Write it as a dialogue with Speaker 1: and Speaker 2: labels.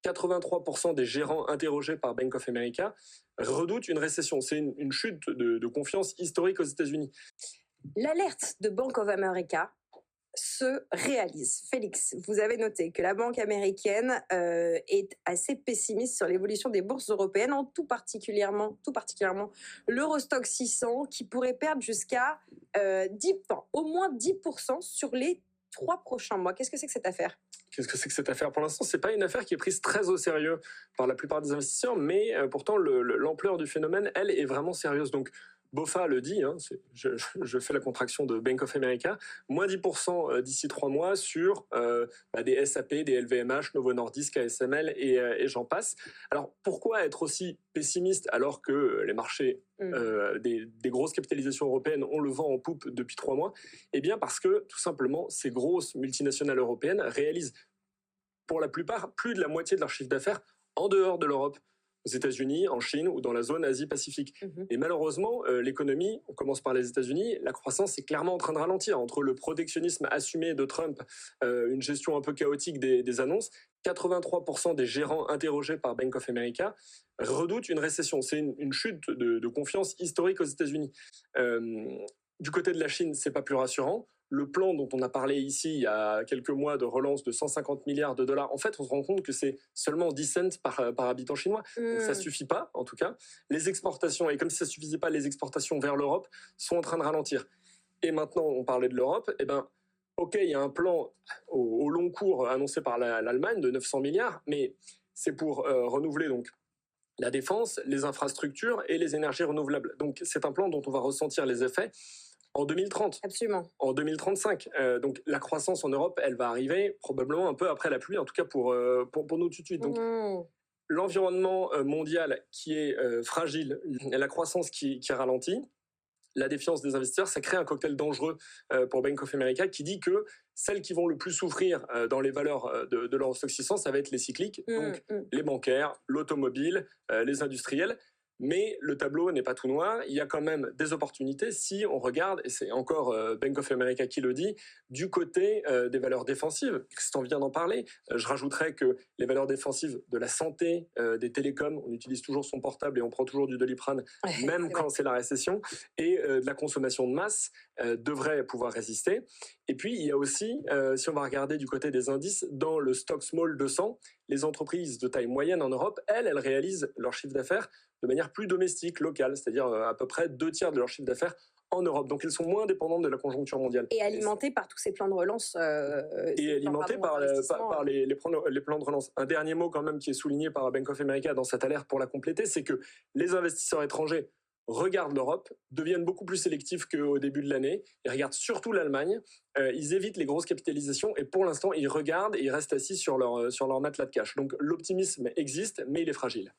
Speaker 1: 83% des gérants interrogés par Bank of America redoutent une récession. C'est une chute de confiance historique aux États-Unis.
Speaker 2: L'alerte de Bank of America se réalise. Félix, vous avez noté que la banque américaine est assez pessimiste sur l'évolution des bourses européennes, tout particulièrement l'Eurostoxx 600 qui pourrait perdre jusqu'à au moins 10% sur les 3 prochains mois. Qu'est-ce que c'est que cette affaire ?
Speaker 1: Qu'est-ce que c'est que cette affaire ? Pour l'instant, ce n'est pas une affaire qui est prise très au sérieux par la plupart des investisseurs, mais pourtant, l'ampleur du phénomène, elle, est vraiment sérieuse. Donc, BofA le dit, hein, je fais la contraction de Bank of America, moins 10% d'ici 3 mois sur des SAP, des LVMH, Novo Nordisk, ASML et j'en passe. Alors, pourquoi être aussi pessimiste alors que les marchés des grosses capitalisations européennes ont le vent en poupe depuis 3 mois ? Eh bien parce que, tout simplement, ces grosses multinationales européennes réalisent pour la plupart plus de la moitié de leur chiffre d'affaires en dehors de l'Europe, aux États-Unis, en Chine ou dans la zone Asie-Pacifique. Et malheureusement, l'économie, on commence par les États-Unis, la croissance est clairement en train de ralentir. Entre le protectionnisme assumé de Trump, une gestion un peu chaotique des annonces, 83% des gérants interrogés par Bank of America redoutent une récession. C'est une chute de confiance historique aux États-Unis. Du côté de la Chine, c'est pas plus rassurant. Le plan dont on a parlé ici il y a quelques mois de relance de 150 milliards de dollars, en fait, on se rend compte que c'est seulement 10 cents par habitant chinois. Donc ça suffit pas, en tout cas. Les exportations, et comme si ça suffisait pas, les exportations vers l'Europe sont en train de ralentir. Et maintenant, on parlait de l'Europe, eh ben, ok, il y a un plan au long cours annoncé par l'Allemagne de 900 milliards, mais c'est pour renouveler donc la défense, les infrastructures et les énergies renouvelables. Donc c'est un plan dont on va ressentir les effets en 2030.
Speaker 2: Absolument.
Speaker 1: En 2035. Donc la croissance en Europe, elle va arriver probablement un peu après la pluie, en tout cas pour nous tout de suite. Donc l'environnement mondial qui est fragile, la croissance qui ralentit, la défiance des investisseurs, ça crée un cocktail dangereux pour Bank of America qui dit que celles qui vont le plus souffrir dans les valeurs de l'Eurostoxx 600, ça va être les cycliques, donc les bancaires, l'automobile, les industriels. Mais le tableau n'est pas tout noir, il y a quand même des opportunités si on regarde, et c'est encore Bank of America qui le dit, du côté des valeurs défensives. Christian vient d'en parler, je rajouterais que les valeurs défensives de la santé, des télécoms, on utilise toujours son portable et on prend toujours du Doliprane, même quand c'est la récession, et de la consommation de masse devraient pouvoir résister. Et puis il y a aussi, si on va regarder du côté des indices, dans le Stoxx Small 200, les entreprises de taille moyenne en Europe, elles réalisent leur chiffre d'affaires de manière plus domestique, locale, c'est-à-dire à peu près 2 tiers de leur chiffre d'affaires en Europe. Donc elles sont moins dépendantes de la conjoncture mondiale.
Speaker 2: Et alimentées par tous ces plans de relance.
Speaker 1: Et alimentées par les plans de relance. Un dernier mot quand même qui est souligné par Bank of America dans cette alerte pour la compléter, c'est que les investisseurs étrangers regardent l'Europe, deviennent beaucoup plus sélectifs qu'au début de l'année, ils regardent surtout l'Allemagne, ils évitent les grosses capitalisations et pour l'instant ils regardent et ils restent assis sur leur matelas de cash. Donc l'optimisme existe mais il est fragile.